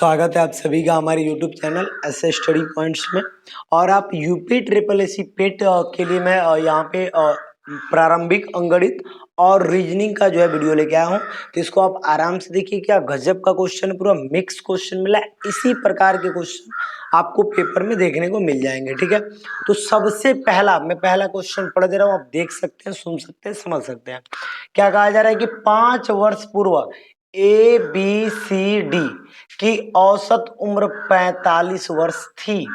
स्वागत है आप सभी का हमारे YouTube चैनल ऐसे स्टडी पॉइंट्स में। और आप यूपी ट्रिपल एसी पेट के लिए मैं यहाँ पे प्रारंभिक अंकगणित और रीजनिंग का जो है वीडियो लेके आया हूँ। तो इसको आप आराम से देखिए, क्या गजब का क्वेश्चन, पूरा मिक्स क्वेश्चन मिला है। इसी प्रकार के क्वेश्चन आपको पेपर में देखने को मिल जाएंगे, ठीक है। तो सबसे पहला मैं पहला क्वेश्चन पढ़ दे रहा हूँ, आप देख सकते हैं, सुन सकते हैं, समझ सकते हैं। क्या कहा जा रहा है कि 5 वर्ष पूर्व ABCD की औसत उम्र 45 वर्ष थी।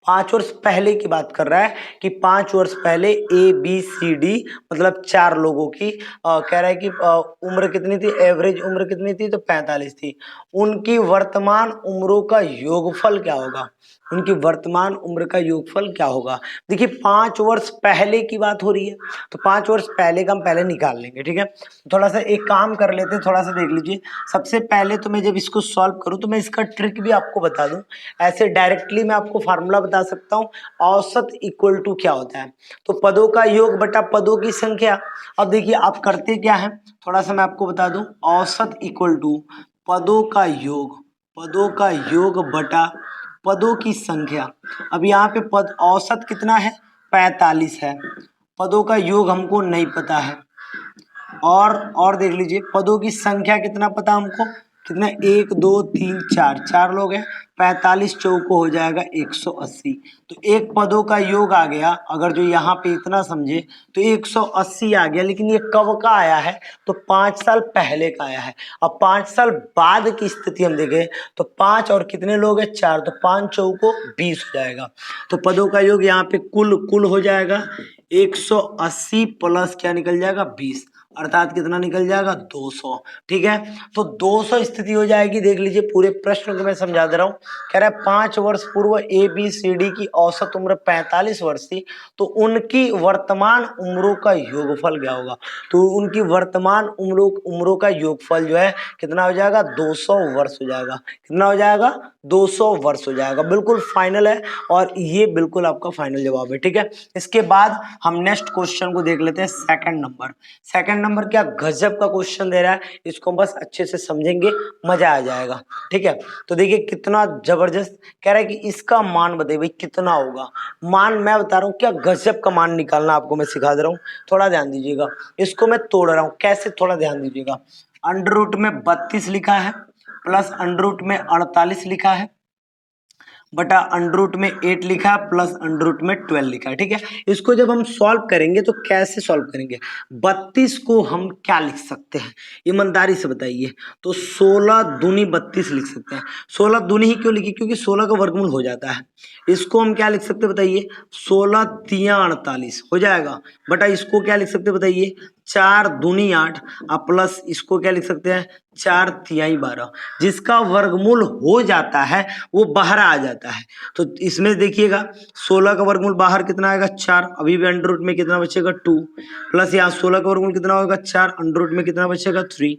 5 वर्ष पहले की बात कर रहा है कि 5 वर्ष पहले ABCD मतलब 4 लोगों की कह रहा है कि उम्र कितनी थी, एवरेज उम्र कितनी थी, तो 45 थी। उनकी वर्तमान उम्रों का योगफल क्या होगा, उनकी वर्तमान उम्र का योगफल क्या होगा। देखिए 5 वर्ष पहले की बात हो रही है, तो 5 वर्ष पहले का हम पहले निकाल लेंगे, ठीक है। थोड़ा सा एक काम कर लेते हैं, थोड़ा सा देख लीजिए। सबसे पहले तो मैं जब इसको सॉल्व करूं तो मैं इसका ट्रिक भी आपको बता दूं। ऐसे डायरेक्टली मैं आपको फार्मूला बता सकता हूं, औसत इक्वल टू क्या होता है, तो पदों का योग बटा पदों की संख्या। अब देखिए आप करते क्या है, थोड़ा सा मैं आपको बता दूं। औसत इक्वल टू पदों का योग, पदों का योग बटा पदों की संख्या। अब यहाँ पे पद औसत कितना है, 45 है। पदों का योग हमको नहीं पता है। और देख लीजिए पदों की संख्या कितना पता हमको, कितना, 1 2 3 4, 4 लोग हैं। 45 चौको हो जाएगा 180। तो एक पदों का योग आ गया, अगर जो यहाँ पे इतना समझे तो 180 आ गया। लेकिन ये कब का आया है, तो 5 साल पहले का आया है। अब 5 साल बाद की स्थिति हम देखें तो 5 और कितने लोग हैं, 4, तो 5 चौको 20 हो जाएगा। तो पदों का योग यहाँ पे कुल हो जाएगा 180 प्लस क्या निकल जाएगा, 20, अर्थात कितना निकल जाएगा, 200। ठीक है, तो 200 स्थिति हो जाएगी। देख लीजिए पूरे प्रश्न को मैं समझा दे रहा हूँ। कह रहा है 5 वर्ष पूर्व ABCD की औसत उम्र 45 वर्ष थी, तो उनकी वर्तमान उम्रों का योगफल क्या होगा। तो उनकी वर्तमान उम्रों का योगफल जो है कितना हो जाएगा, 200 वर्ष हो जाएगा। कितना हो जाएगा, 200 वर्ष हो जाएगा। बिल्कुल फाइनल है, और ये बिल्कुल आपका फाइनल जवाब है, ठीक है। इसके बाद हम नेक्स्ट क्वेश्चन को देख लेते हैं। सेकंड नंबर क्या गजब का क्वेश्चन दे रहा है, इसको बस अच्छे से समझेंगे, मजा आ जाएगा, ठीक है। तो देखिए कितना जबरदस्त कह रहा है कि इसका मान बताइए भाई कितना होगा। मान मैं बता रहा हूँ, क्या गजब का मान निकालना आपको मैं सिखा दे रहा हूँ, थोड़ा ध्यान दीजिएगा। इसको मैं तोड़ रहा हूँ कैसे, थोड़ा ध्यान दीजिएगा। अंडर रूट में 32 लिखा है, प्लस अंडर रूट में 48 लिखा है, बटा अंडर रूट में 8 लिखा है, प्लस अंडर रूट में 12 लिखा है, ठीक है। इसको जब हम सॉल्व करेंगे तो कैसे सॉल्व करेंगे, 32 को हम क्या लिख सकते हैं, ईमानदारी से बताइए। तो 16 दूनी 32 लिख सकते हैं। 16 दूनी ही क्यों लिखी, क्योंकि 16 का वर्गमूल हो जाता है। इसको हम क्या लिख सकते हैं बताइए, 16 तिया 48 हो जाएगा, बटा इसको क्या लिख सकते हैं बताइए, 4 दूनी 8, प्लस इसको क्या लिख सकते हैं, 4 तिहाई 12। जिसका वर्गमूल हो जाता है वो बाहर आ जाता है। तो इसमें देखिएगा 16 का वर्गमूल बाहर कितना आएगा, 4। अभी भी अंडर रूट में कितना बचेगा, 2, प्लस यहाँ 16 का वर्गमूल कितना होगा, 4, अंडर रूट में कितना बचेगा, 3,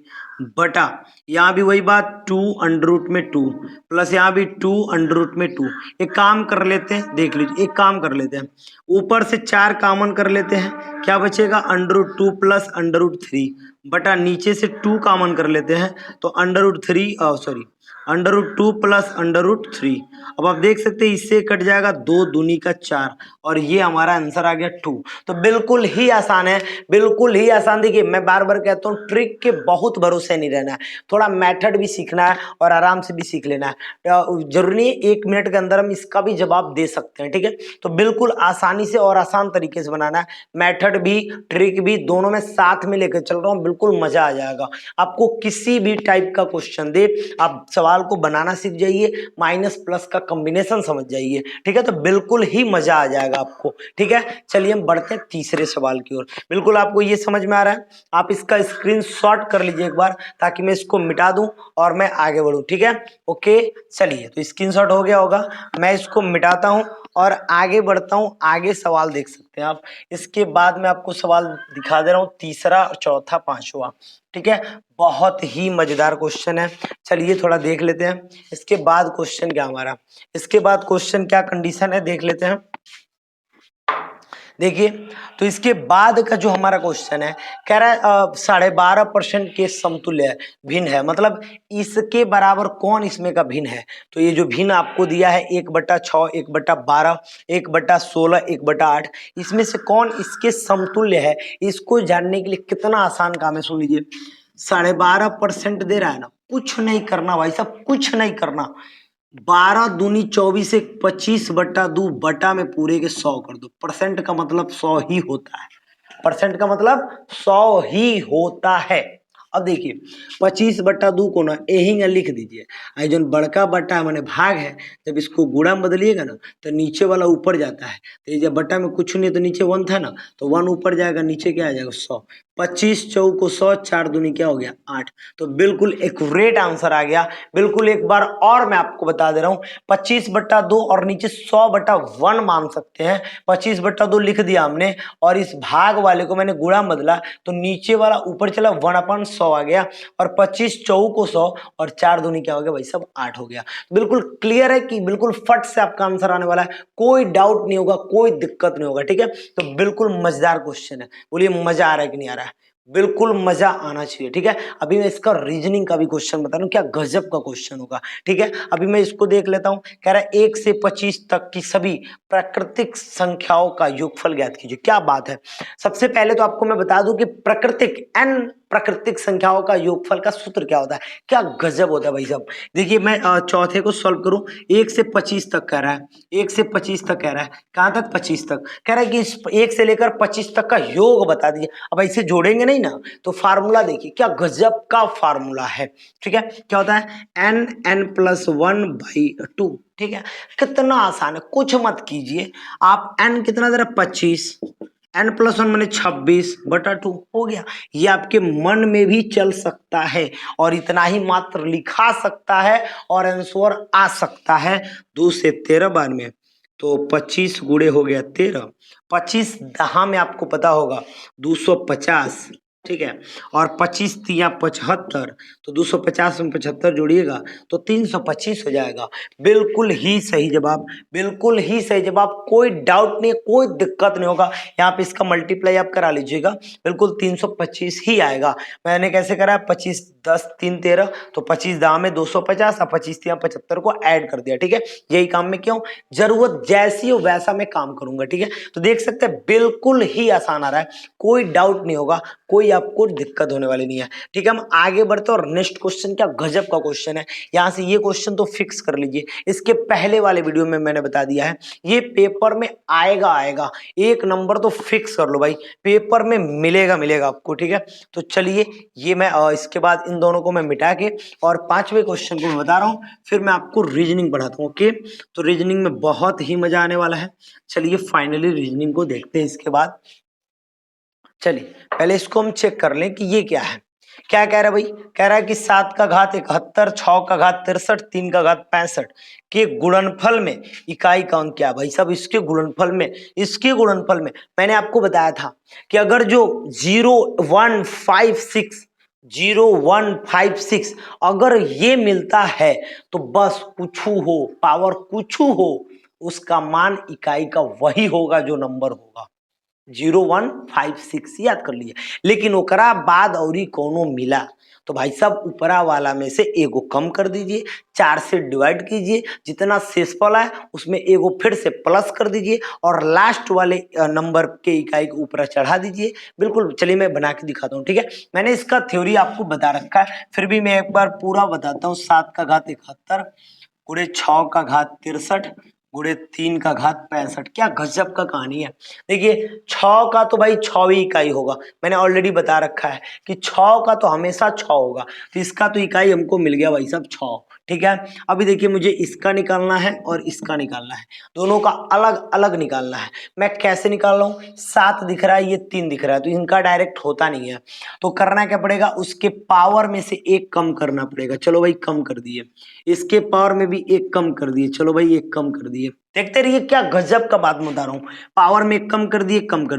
बटा यहाँ भी वही बात, 2 अंडर रूट में 2, प्लस यहाँ भी 2 अंडर रूट में 2। एक काम कर लेते हैं, देख लीजिए, एक काम कर लेते हैं, ऊपर से 4 कॉमन कर लेते हैं, क्या बचेगा, under root 2 plus under root 3, बटा नीचे से 2 कॉमन कर लेते हैं, तो under root 3 under root 2 plus under root 3। अब आप देख सकते हैं इससे कट जाएगा 2 दूनी का 4, और ये हमारा आंसर आ गया 2। तो बिल्कुल ही आसान है, बिल्कुल ही आसान। देखिए मैं बार बार कहता हूँ, ट्रिक के बहुत भरोसे नहीं रहना है, थोड़ा मेथड भी सीखना है और आराम से भी सीख लेना है। जरूरी नहीं 1 मिनट के अंदर हम इसका भी जवाब दे सकते हैं, ठीक है। तो बिल्कुल आसानी से और आसान तरीके से बनाना है, मेथड भी ट्रिक भी दोनों में साथ में लेकर चल रहा हूँ, बिल्कुल मजा आ जाएगा। आपको किसी भी टाइप का क्वेश्चन दे, आप सवाल को बनाना सीख जाइए, माइनस प्लस का कॉम्बिनेशन समझ जाइए, ठीक है। तो बिल्कुल ही मजा आ जाएगा आपको, ठीक है। चलिए हम बढ़ते हैं तीसरे सवाल की ओर। बिल्कुल आपको ये समझ में आ रहा है, आप इसका स्क्रीनशॉट कर लीजिए एक बार, ताकि मैं इसको मिटा दूं और मैं आगे बढ़ूं, ठीक है। ओके चलिए, तो स्क्रीनशॉट हो गया होगा, मैं इसको मिटाता हूं और आगे बढ़ता हूं। आगे सवाल देख सकते हैं आप। इसके बाद मैं आपको सवाल दिखा दे रहा हूं, तीसरा, चौथा, पांचवा, ठीक है। बहुत ही मजेदार क्वेश्चन है, चलिए थोड़ा देख लेते हैं। इसके बाद क्वेश्चन क्या हमारा, इसके बाद क्वेश्चन क्या कंडीशन है देख लेते हैं। देखिए, तो इसके बाद का जो हमारा क्वेश्चन है, कह रहा है 12.5% के समतुल्य है, भिन्न है, मतलब इसके बराबर कौन इसमें का भिन्न है। तो ये जो भिन्न आपको दिया है 1/6, 1/12, 1/16, 1/8, इसमें से कौन इसके समतुल्य है, इसको जानने के लिए कितना आसान काम है, सुन लीजिए। 12.5% दे रहा है ना, कुछ नहीं करना भाई साहब, कुछ नहीं करना। 12 दूनी 24, 25/2 बटा में पूरे के 100 कर दो। परसेंट का मतलब 100 ही होता है, परसेंट का मतलब 100 ही होता है। अब देखिए 25/2 को ना यही लिख दीजिए, जो बड़का बटा है मैंने भाग है, जब इसको गुणा में बदलिएगा ना तो नीचे वाला ऊपर जाता है, तो ये जब बटा में कुछ नहीं तो नीचे 1 था ना, तो 1 ऊपर जाएगा, नीचे क्या आ जाएगा 100। 25 चौको 100, 4 दूनी क्या हो गया 8। तो बिल्कुल एक्यूरेट आंसर आ गया। बिल्कुल एक बार और मैं आपको बता दे रहा हूँ, 25/2 और नीचे 100/1 मान सकते हैं। 25/2 लिख दिया हमने और इस भाग वाले को मैंने गुणा बदला, तो नीचे वाला ऊपर चला 1/100 आ गया, और 25 चौको 100 और 4 दूनी क्या हो गया भाई सब 8 हो गया। बिल्कुल क्लियर है कि बिल्कुल फट से आपका आंसर आने वाला है, कोई डाउट नहीं होगा, कोई दिक्कत नहीं होगा, ठीक है। तो बिल्कुल मजेदार क्वेश्चन है, बोलिए मजा आ रहा है कि नहीं आ रहा है। बिल्कुल मजा आना चाहिए, ठीक है। अभी मैं इसका रीजनिंग का भी क्वेश्चन बता रहा हूँ, क्या गजब का क्वेश्चन होगा, ठीक है। अभी मैं इसको देख लेता हूँ। कह रहा है 1 से 25 तक की सभी प्राकृतिक संख्याओं का योगफल ज्ञात कीजिए। क्या बात है। सबसे पहले तो आपको मैं बता दूं कि प्राकृतिक संख्याओं का योगफल का सूत्र क्या होता है। क्या गजब होता है भाई साहब। देखिए मैं चौथे को सॉल्व करूं, 1 से 25 तक कह रहा है, 1 से 25 तक कह रहा है, कहां तक 25 तक कह रहा है कि इस 1 से लेकर 25 तक का योग बता दीजिए। अब ऐसे जोड़ेंगे नहीं ना, तो फार्मूला देखिए क्या गजब का फार्मूला है, ठीक है। क्या होता है n+1/2, ठीक है। कितना आसान है, कुछ मत कीजिए आप। n कितना दे रहा है 25, n+1 मैंने 26/2 हो गया। ये आपके मन में भी चल सकता है और इतना ही मात्र लिखा सकता है और आंसर आ सकता है 2 से 13 बार में। तो 25 गुणे हो गया 13, 25 दहा में आपको पता होगा 250, ठीक है। और 25 तिया 75, तो 250 में 75 जोड़िएगा तो 325 हो जाएगा। बिल्कुल ही सही जवाब, बिल्कुल ही सही जवाब, कोई डाउट नहीं, कोई दिक्कत नहीं होगा। यहाँ पे इसका मल्टीप्लाई आप करा लीजिएगा, बिल्कुल 325 ही आएगा। मैंने कैसे करा, 25 10 3 13, तो 25 दाम में 250 और 25 तिया 75 को ऐड कर दिया, ठीक है। यही काम में क्यों, जरूरत जैसी हो वैसा मैं काम करूंगा, ठीक है। तो देख सकते हैं बिल्कुल ही आसान आ रहा है, कोई डाउट नहीं होगा, कोई आपको दिक्कत होने वाली नहीं है, ठीक है। हम आगे बढ़ते हैं और नेक्स्ट क्वेश्चन क्या गजब का क्वेश्चन है। यहां से ये क्वेश्चन तो फिक्स कर लीजिए, इसके पहले वाले वीडियो में मैंने बता दिया है, ये पेपर में आएगा, एक नंबर तो फिक्स कर लो भाई, पेपर में मिलेगा आपको, ठीक है। तो चलिए ये मैं इसके बाद इन दोनों को मैं मिटा के और 5वें क्वेश्चन को मैं बता रहा हूं, फिर मैं आपको रीजनिंग बढ़ाता हूं, ओके। तो रीजनिंग में बहुत ही मजा आने वाला है। चलिए फाइनली रीजनिंग को देखते हैं इसके बाद। चलिए पहले इसको हम चेक कर लें कि ये क्या है। क्या कह रहा है भाई, कह रहा है कि 7 का घात 71, 6 का घात 63, 3 का घात 65 के गुणनफल में इकाई कौन क्या है। भाई साहब इसके गुणनफल में मैंने आपको बताया था कि अगर जो 0156 अगर ये मिलता है तो बस कुछ हो, पावर कुछ हो, उसका मान इकाई का वही होगा जो नंबर होगा 0156, याद कर लीजिए। लेकिन ओकरा बाद औरी कोनो मिला तो भाई साहब ऊपरा वाला में से एगो कम कर दीजिए, 4 से डिवाइड कीजिए, जितना शेषफल है उसमें एगो फिर से प्लस कर दीजिए और लास्ट वाले नंबर के इकाई को ऊपर चढ़ा दीजिए। बिल्कुल चलिए मैं बना के दिखाता हूँ, ठीक है। मैंने इसका थ्योरी आपको बता रखा है, फिर भी मैं एक बार पूरा बताता हूँ। 7 का घात 71 गुणे 6 का घात 63 गुणे 3 का घात 65। क्या गजब का कहानी है। देखिए 6 का तो भाई 6 ही इकाई होगा, मैंने ऑलरेडी बता रखा है कि 6 का तो हमेशा 6 होगा, तो इसका तो इकाई हमको मिल गया भाई साहब 6, ठीक है। अभी देखिए मुझे इसका निकालना है और इसका निकालना है, दोनों का अलग अलग निकालना है। मैं कैसे निकाल रहा हूँ, 7 दिख रहा है, ये 3 दिख रहा है, तो इनका डायरेक्ट होता नहीं है, तो करना क्या पड़ेगा, उसके पावर में से एक कम करना पड़ेगा। चलो भाई कम कर दिए, इसके पावर में भी एक कम कर दिए, चलो भाई एक कम कर दिए। देखते रहिए क्या गजब का बात बता रहा हूँ, पावर में एक कम कर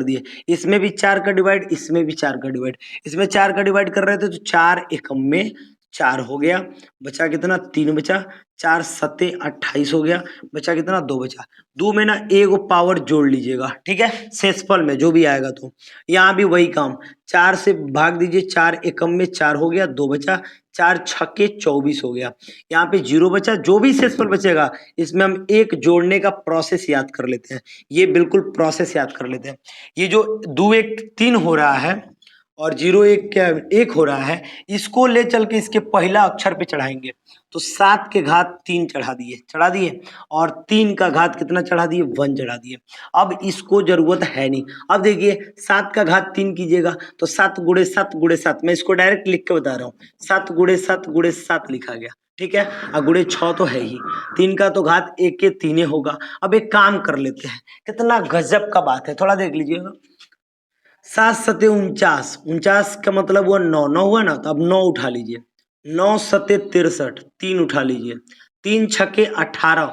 दिए, इसमें भी 4 का डिवाइड, इसमें भी 4 का डिवाइड, इसमें 4 का डिवाइड कर रहे थे तो 4 एकम में 4 हो गया, बचा कितना 3 बचा, 4 सत्ते 28 हो गया, बचा कितना 2 बचा। 2 में ना एगो पावर जोड़ लीजिएगा, ठीक है, शेषफल में जो भी आएगा। तो यहाँ भी वही काम, 4 से भाग दीजिए, 4 एकम में 4 हो गया, 2 बचा, 4 छक्के 24 हो गया। यहाँ पे 0 बचा, जो भी शेषफल बचेगा इसमें हम एक जोड़ने का प्रोसेस याद कर लेते हैं। ये बिल्कुल प्रोसेस याद कर लेते हैं। ये जो 2 1 3 हो रहा है और 0 1 क्या 1 हो रहा है, इसको ले चल के इसके पहला अक्षर पे चढ़ाएंगे। तो 7 के घात 3 चढ़ा दिए और 3 का घात कितना चढ़ा दिए 1 चढ़ा दिए। अब इसको जरूरत है नहीं। अब देखिए 7 का घात 3 कीजिएगा तो 7 गुणे 7 गुणे 7, मैं इसको डायरेक्ट लिख के बता रहा हूँ, 7 गुणे 7 गुणे 7 लिखा गया, ठीक है। और गुणे 6 तो है ही, 3 का तो घात 1 के 3 होगा। अब एक काम कर लेते हैं, कितना गजब का बात है, थोड़ा देख लीजिएगा। 7 सते 49, 49 का मतलब हुआ 9, 9 हुआ ना, तो अब 9 उठा लीजिए, 9 सते 63, 3 उठा लीजिए, 3 छक्के 18,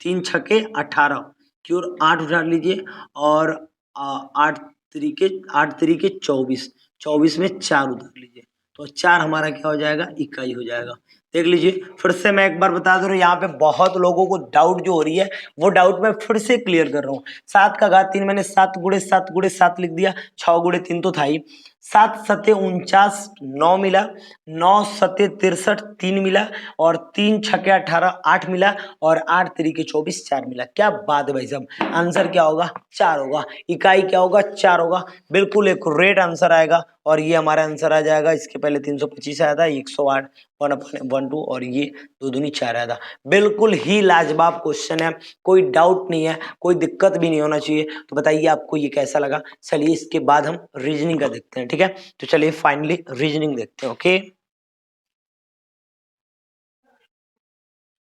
3 छक्के 18 की ओर 8 उठा लीजिए और 8 तरीके 24, 24 में 4 उतार लीजिए, तो 4 हमारा क्या हो जाएगा इकाई हो जाएगा। देख लीजिए, फिर से मैं एक बार बता दे रहा हूँ, यहाँ पे बहुत लोगों को डाउट जो हो रही है वो डाउट मैं फिर से क्लियर कर रहा हूँ। 7 का घात 3 मैंने 7 गुणे 7 गुणे 7 लिख दिया, 6 गुणे 3 तो था ही, 7 सते 49 9 मिला, 9 सते 63 3 मिला और 3 छक्के 18 8 मिला और 8 तरीके 24 4 मिला। क्या बात है भाई साहब, आंसर क्या होगा 4 होगा, इकाई क्या होगा 4 होगा, बिल्कुल एक्यूरेट आंसर आएगा। और ये हमारा आंसर आ जाएगा, इसके पहले 325 आया था, 108 1/2 और ये 2 दूनी 4 आया था। बिल्कुल ही लाजवाब क्वेश्चन है, कोई डाउट नहीं है, कोई दिक्कत भी नहीं होना चाहिए। तो बताइए आपको ये कैसा लगा। चलिए इसके बाद हम रीजनिंग का देखते हैं, ठीक है। तो चलिए फाइनली रीजनिंग देखते हैं, ओके।